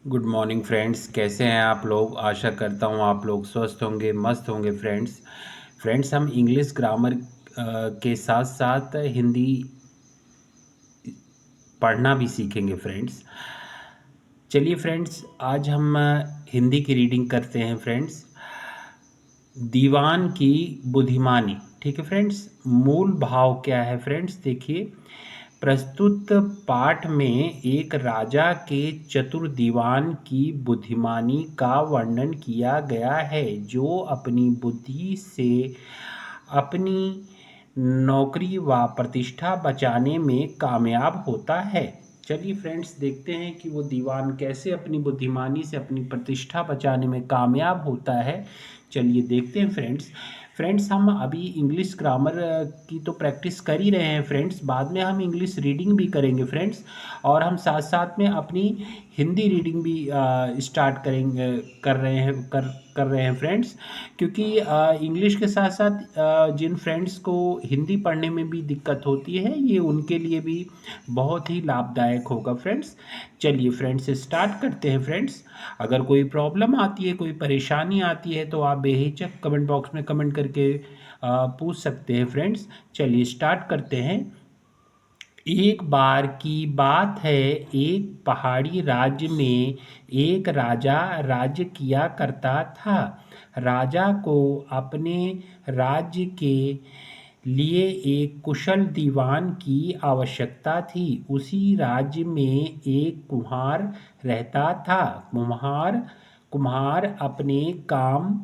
Good morning friends, कैसे हैं आप लोग। आशा करता हूँ आप लोग स्वस्थ होंगे, मस्त होंगे। फ्रेंड्स हम इंग्लिश ग्रामर के साथ साथ हिंदी पढ़ना भी सीखेंगे फ्रेंड्स। चलिए फ्रेंड्स, आज हम हिंदी की रीडिंग करते हैं फ्रेंड्स। दीवान की बुद्धिमानी। ठीक है फ्रेंड्स, मूल भाव क्या है फ्रेंड्स, देखिए। प्रस्तुत पाठ में एक राजा के चतुर दीवान की बुद्धिमानी का वर्णन किया गया है, जो अपनी बुद्धि से अपनी नौकरी व प्रतिष्ठा बचाने में कामयाब होता है। चलिए फ्रेंड्स, देखते हैं कि वो दीवान कैसे अपनी बुद्धिमानी से अपनी प्रतिष्ठा बचाने में कामयाब होता है। चलिए देखते हैं फ्रेंड्स हम अभी इंग्लिश ग्रामर की तो प्रैक्टिस कर ही रहे हैं फ्रेंड्स, बाद में हम इंग्लिश रीडिंग भी करेंगे फ्रेंड्स। और हम साथ साथ में अपनी हिंदी रीडिंग भी स्टार्ट करेंगे कर रहे हैं फ्रेंड्स। क्योंकि इंग्लिश के साथ साथ जिन फ्रेंड्स को हिंदी पढ़ने में भी दिक्कत होती है, ये उनके लिए भी बहुत ही लाभदायक होगा फ्रेंड्स। चलिए फ्रेंड्स, स्टार्ट करते हैं फ्रेंड्स। अगर कोई प्रॉब्लम आती है, कोई परेशानी आती है, तो आप बेहिचक कमेंट बॉक्स में कमेंट करके पूछ सकते हैं फ्रेंड्स। चलिए स्टार्ट करते हैं। एक बार की बात है, एक पहाड़ी राज्य में एक राजा राज्य किया करता था। राजा को अपने राज्य के लिए एक कुशल दीवान की आवश्यकता थी। उसी राज्य में एक कुम्हार रहता था। कुम्हार अपने काम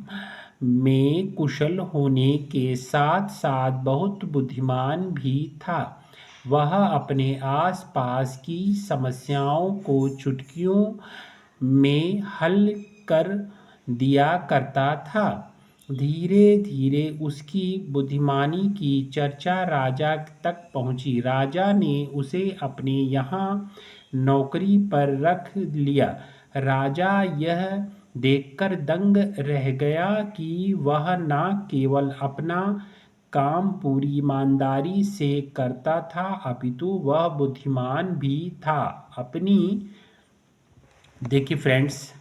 में कुशल होने के साथ साथ बहुत बुद्धिमान भी था। वह अपने आसपास की समस्याओं को चुटकियों में हल कर दिया करता था। धीरे धीरे उसकी बुद्धिमानी की चर्चा राजा तक पहुंची। राजा ने उसे अपने यहाँ नौकरी पर रख लिया। राजा यह देखकर दंग रह गया कि वह न केवल अपना काम पूरी ईमानदारी से करता था, अपितु वह बुद्धिमान भी था। अपनी देखिए फ्रेंड्स,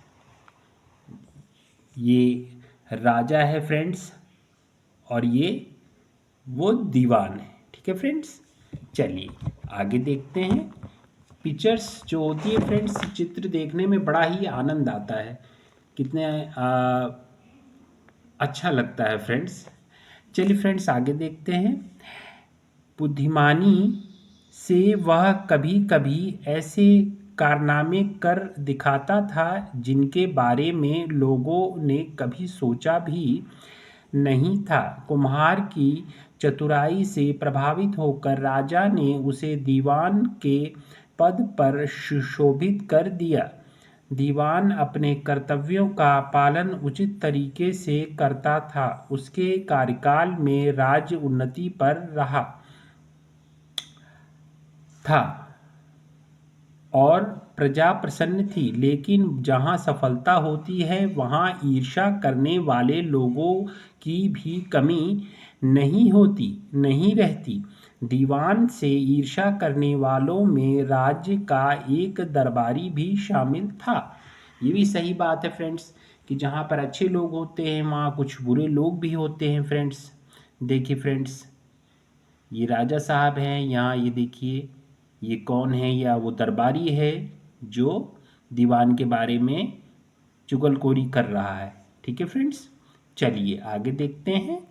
ये राजा है फ्रेंड्स, और ये वो दीवान है। ठीक है फ्रेंड्स, चलिए आगे देखते हैं। पिक्चर्स जो होती है फ्रेंड्स, चित्र देखने में बड़ा ही आनंद आता है, कितने अच्छा लगता है फ्रेंड्स। चलिए फ्रेंड्स, आगे देखते हैं। बुद्धिमानी से वह कभी कभी ऐसे कारनामे कर दिखाता था जिनके बारे में लोगों ने कभी सोचा भी नहीं था। कुम्हार की चतुराई से प्रभावित होकर राजा ने उसे दीवान के पद पर सुशोभित कर दिया। दीवान अपने कर्तव्यों का पालन उचित तरीके से करता था। उसके कार्यकाल में राज्य उन्नति पर रहा था और प्रजा प्रसन्न थी। लेकिन जहां सफलता होती है, वहां ईर्ष्या करने वाले लोगों की भी कमी नहीं रहती। दीवान से ईर्ष्या करने वालों में राज्य का एक दरबारी भी शामिल था। ये भी सही बात है फ्रेंड्स, कि जहाँ पर अच्छे लोग होते हैं, वहाँ कुछ बुरे लोग भी होते हैं फ्रेंड्स। देखिए फ्रेंड्स, ये राजा साहब हैं, यहाँ ये देखिए, ये कौन है, या वो दरबारी है जो दीवान के बारे में चुगलखोरी कर रहा है। ठीक है फ्रेंड्स, चलिए आगे देखते हैं,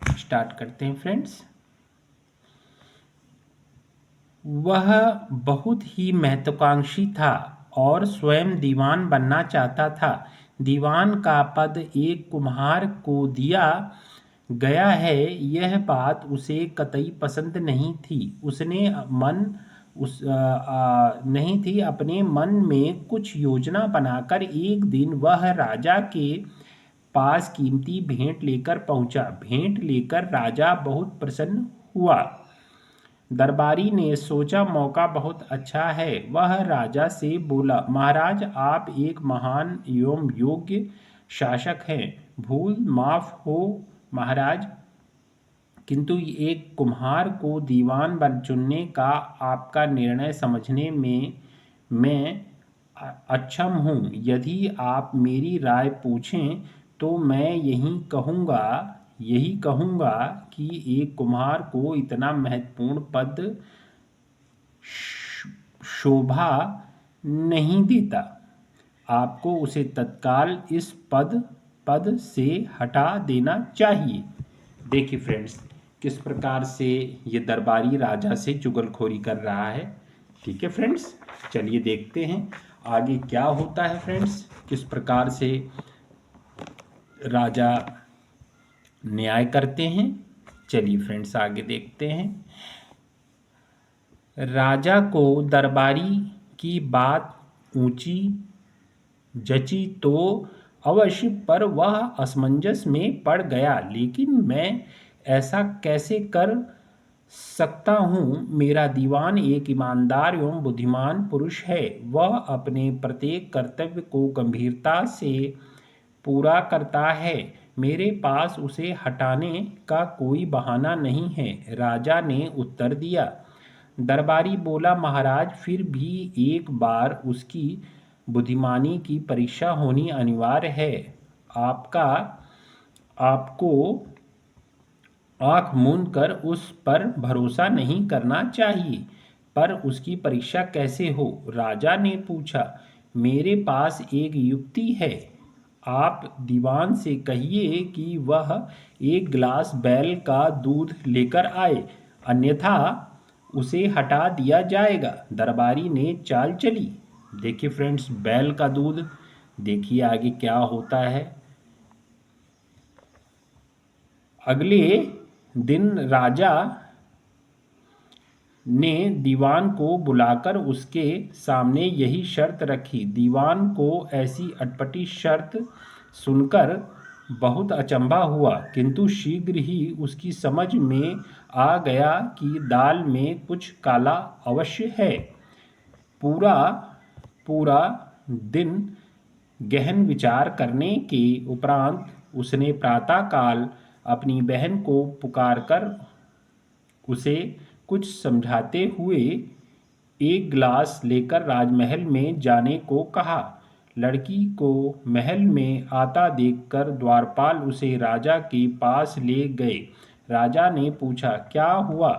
स्टार्ट करते हैं फ्रेंड्स। वह बहुत ही महत्वाकांक्षी था और स्वयं दीवान बनना चाहता था। दीवान का पद एक कुम्हार को दिया गया है, यह बात उसे कतई पसंद नहीं थी। उसने मन उस नहीं थी। अपने मन में कुछ योजना बनाकर एक दिन वह राजा के पास कीमती भेंट लेकर पहुंचा। भेंट लेकर राजा बहुत प्रसन्न हुआ। दरबारी ने सोचा मौका बहुत अच्छा है। वह राजा से बोला, महाराज, आप एक महान एवं योग्य शासक हैं। भूल माफ हो महाराज, किंतु एक कुम्हार को दीवान बन चुनने का आपका निर्णय समझने में मैं अक्षम हूँ। यदि आप मेरी राय पूछें तो मैं यही कहूँगा कि एक कुम्हार को इतना महत्वपूर्ण पद शोभा नहीं देता। आपको उसे तत्काल इस पद से हटा देना चाहिए। देखिए फ्रेंड्स, किस प्रकार से ये दरबारी राजा से चुगलखोरी कर रहा है। ठीक है फ्रेंड्स, चलिए देखते हैं आगे क्या होता है फ्रेंड्स, किस प्रकार से राजा न्याय करते हैं। चलिए फ्रेंड्स आगे देखते हैं। राजा को दरबारी की बात ऊंची जची तो अवश्य, पर वह असमंजस में पड़ गया। लेकिन मैं ऐसा कैसे कर सकता हूँ? मेरा दीवान एक ईमानदार एवं बुद्धिमान पुरुष है। वह अपने प्रत्येक कर्तव्य को गंभीरता से पूरा करता है। मेरे पास उसे हटाने का कोई बहाना नहीं है। राजा ने उत्तर दिया। दरबारी बोला, महाराज, फिर भी एक बार उसकी बुद्धिमानी की परीक्षा होनी अनिवार्य है। आपको आंख मूंद कर उस पर भरोसा नहीं करना चाहिए। पर उसकी परीक्षा कैसे हो? राजा ने पूछा। मेरे पास एक युक्ति है। आप दीवान से कहिए कि वह एक गिलास बैल का दूध लेकर आए, अन्यथा उसे हटा दिया जाएगा। दरबारी ने चाल चली। देखिए फ्रेंड्स, बैल का दूध, देखिए आगे क्या होता है। अगले दिन राजा ने दीवान को बुलाकर उसके सामने यही शर्त रखी। दीवान को ऐसी अटपटी शर्त सुनकर बहुत अचंभा हुआ, किंतु शीघ्र ही उसकी समझ में आ गया कि दाल में कुछ काला अवश्य है। पूरा पूरा दिन गहन विचार करने के उपरांत उसने प्रातःकाल अपनी बहन को पुकारकर उसे कुछ समझाते हुए एक गिलास लेकर राजमहल में जाने को कहा। लड़की को महल में आता देखकर द्वारपाल उसे राजा के पास ले गए। राजा ने पूछा, क्या हुआ?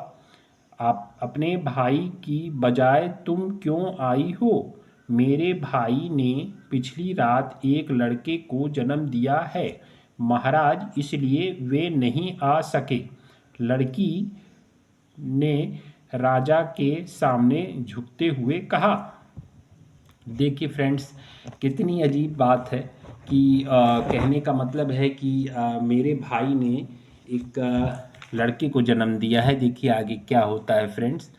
आप अपने भाई की बजाय तुम क्यों आई हो? मेरे भाई ने पिछली रात एक लड़के को जन्म दिया है महाराज, इसलिए वे नहीं आ सके। लड़की ने राजा के सामने झुकते हुए कहा। देखिए फ्रेंड्स, कितनी अजीब बात है कि कहने का मतलब है कि मेरे भाई ने एक लड़के को जन्म दिया है। देखिए आगे क्या होता है फ्रेंड्स,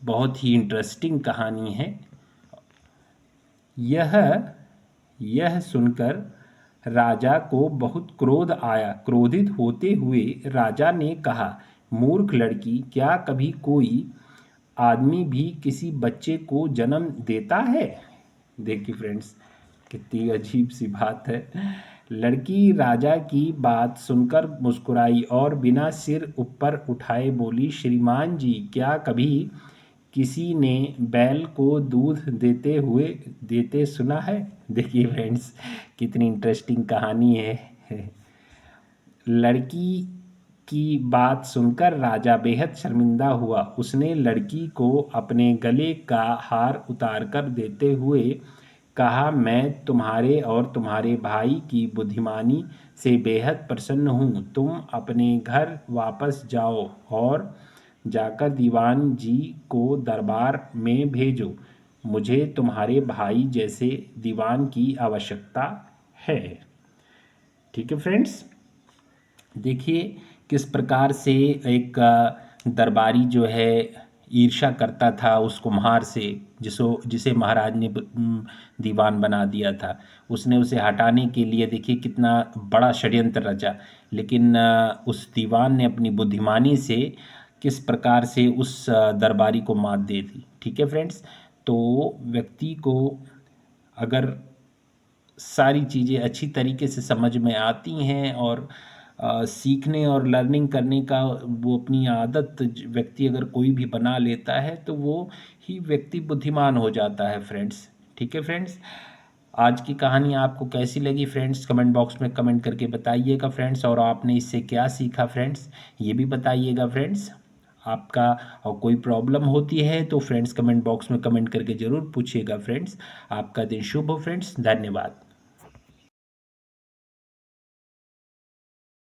बहुत ही इंटरेस्टिंग कहानी है। यह सुनकर राजा को बहुत क्रोध आया। क्रोधित होते हुए राजा ने कहा, मूर्ख लड़की, क्या कभी कोई आदमी भी किसी बच्चे को जन्म देता है? देखिए फ्रेंड्स, कितनी अजीब सी बात है। लड़की राजा की बात सुनकर मुस्कुराई और बिना सिर ऊपर उठाए बोली, श्रीमान जी, क्या कभी किसी ने बैल को दूध देते सुना है? देखिए फ्रेंड्स, कितनी इंटरेस्टिंग कहानी है। लड़की की बात सुनकर राजा बेहद शर्मिंदा हुआ। उसने लड़की को अपने गले का हार उतारकर देते हुए कहा, मैं तुम्हारे और तुम्हारे भाई की बुद्धिमानी से बेहद प्रसन्न हूँ। तुम अपने घर वापस जाओ और जाकर दीवान जी को दरबार में भेजो। मुझे तुम्हारे भाई जैसे दीवान की आवश्यकता है। ठीक है फ्रेंड्स, देखिए किस प्रकार से एक दरबारी जो है ईर्ष्या करता था उस कुम्हार से, जिसे महाराज ने दीवान बना दिया था। उसने उसे हटाने के लिए देखिए कितना बड़ा षड्यंत्र रचा, लेकिन उस दीवान ने अपनी बुद्धिमानी से किस प्रकार से उस दरबारी को मात दे दी। ठीक है फ्रेंड्स, तो व्यक्ति को अगर सारी चीज़ें अच्छी तरीके से समझ में आती हैं और सीखने और लर्निंग करने का वो अपनी आदत व्यक्ति अगर कोई भी बना लेता है तो वो ही व्यक्ति बुद्धिमान हो जाता है फ्रेंड्स। ठीक है फ्रेंड्स, आज की कहानी आपको कैसी लगी फ्रेंड्स, कमेंट बॉक्स में कमेंट करके बताइएगा फ्रेंड्स। और आपने इससे क्या सीखा फ्रेंड्स, ये भी बताइएगा फ्रेंड्स। आपका और कोई प्रॉब्लम होती है तो फ्रेंड्स कमेंट बॉक्स में कमेंट करके ज़रूर पूछिएगा फ्रेंड्स। आपका दिन शुभ हो फ्रेंड्स, धन्यवाद।